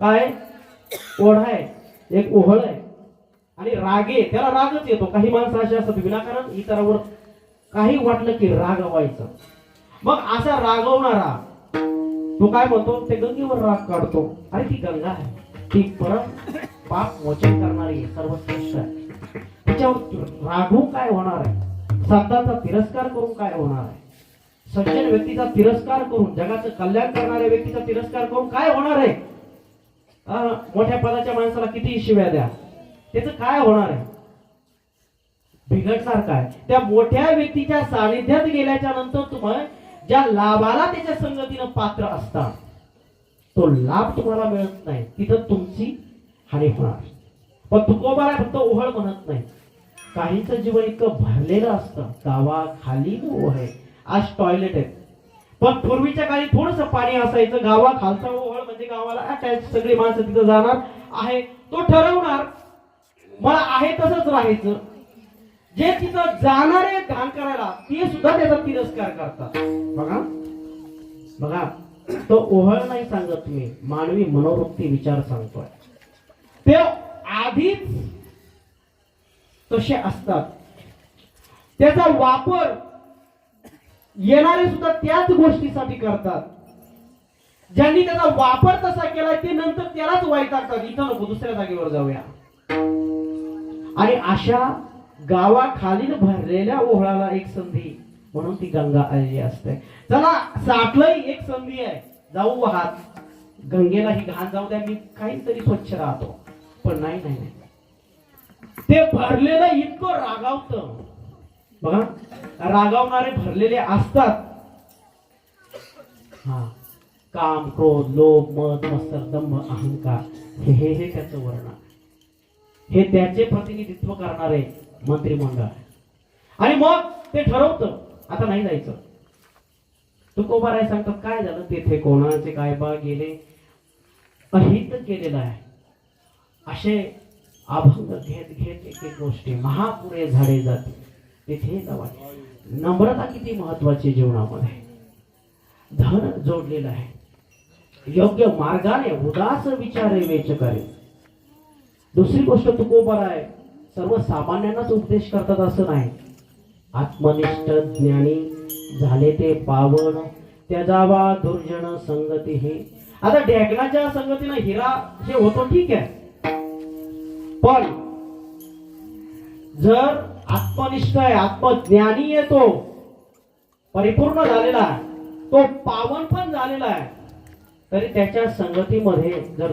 काय ओढ आहे, एक ओहळ आहे आणि रागे, त्याला रागच येतो. काही माणसं अशी असतात विनाकारण इतरावर काही वाटलं की रागवायचं. मग असा रागवणारा तो काय म्हणतो, ते गंगेवर राग काढतो. अरे ती गंगा आहे, ती परम पाप मोचन करणारी सर्वश्रेष्ठ आहे. तिच्यावर रागवून काय होणार आहे? संतांचा तिरस्कार करून काय होणार आहे? सज्जन व्यक्तीचा तिरस्कार करून, जगाचं कल्याण करणाऱ्या व्यक्तीचा तिरस्कार करून काय होणार आहे? मोठ्या पदाच्या माणसाला किती शिव्या द्या, त्याचं काय होणार आहे? बिघडणार काय? त्या मोठ्या व्यक्तीच्या सानिध्यात गेल्याच्या नंतर तुम्हाला ज्या लाभाला त्याच्या संगतीनं पात्र असता तो लाभ तुम्हाला मिळत नाही, तिथं तुमची हानी होणार. पण तुकोबाला फक्त ओहळ म्हणत नाही. काहींचं जीवन इतकं भरलेलं असतं, गावाखाली ओहळ, आज टॉयलेट आहे, पण पूर्वीच्या काळी थोडस पाणी असायचं. गावाखालचा ओहळ म्हणजे गावाला अटॅच, सगळी माणसं तिथं जाणार आहे, तो ठरवणार मला आहे तसंच राहायचं. जे तिथं जाणारे घाण करायला ते सुद्धा त्याचा तिरस्कार करतात. बघा बघा, तो ओहळ नाही सांगत, मी मानवी मनोवृत्ती विचार सांगतोय. ते आधीच तसे असतात, त्याचा वापर येणारे सुद्धा त्याच गोष्टीसाठी करतात. ज्यांनी त्याचा वापर तसा केलाय ते नंतर त्यालाच वैतागतात, इथं नको दुसऱ्या जागेवर जाऊया. आणि अशा गावाखालील भरलेल्या ओहळाला एक संधी म्हणून ती गंगा आलेली असते. चला साठलंय, एक संधी आहे, जाऊ वाहत. गंगेला ही घाण जाऊ द्या, मी काहीतरी स्वच्छ राहतो. पण नाही नाही नाही, ते भरलेलं इतकं रागावतं. बघा, रागावणारे भरलेले असतात. हा, काम, क्रोध, लोभ, मद, मत्सर, दंभ, अहंकार, हे त्याचं वर्ण, हे त्याचे प्रतिनिधित्व करणारे मंत्रिमंडळ. आणि मग ते ठरवतं आता नाही जायचं. तुकोबाराय सांगतात काय झालं, तेथे कोणाचे काय बा गेले, अहित केलेलं आहे. असे अभंग घेत घेत एक एक गोष्टी महापुरे झाडे जाते तेथे जावा. नम्रता किती महत्वाची जीवनामध्ये. धन जोडलेलं आहे, योग्य मार्गाने उदास विचारे वेच करे. दुसरी गोष्ट तुकोबाराय सर्वसामान्यांनाच उपदेश करतात असं नाही. आत्मनिष्ठ ज्ञानी झाले ते पावन, त्याजावा दुर्जन संगती. हे आता ढेकणाच्या संगतीनं हिरा हे होतो ठीक आहे, पण जर आत्मनिष्ठ आहे, आत्मज्ञानी आहे, तो परिपूर्ण झालेला आहे, तो पावन पण झालेला आहे, तरी त्याच्या संगतीमध्ये जर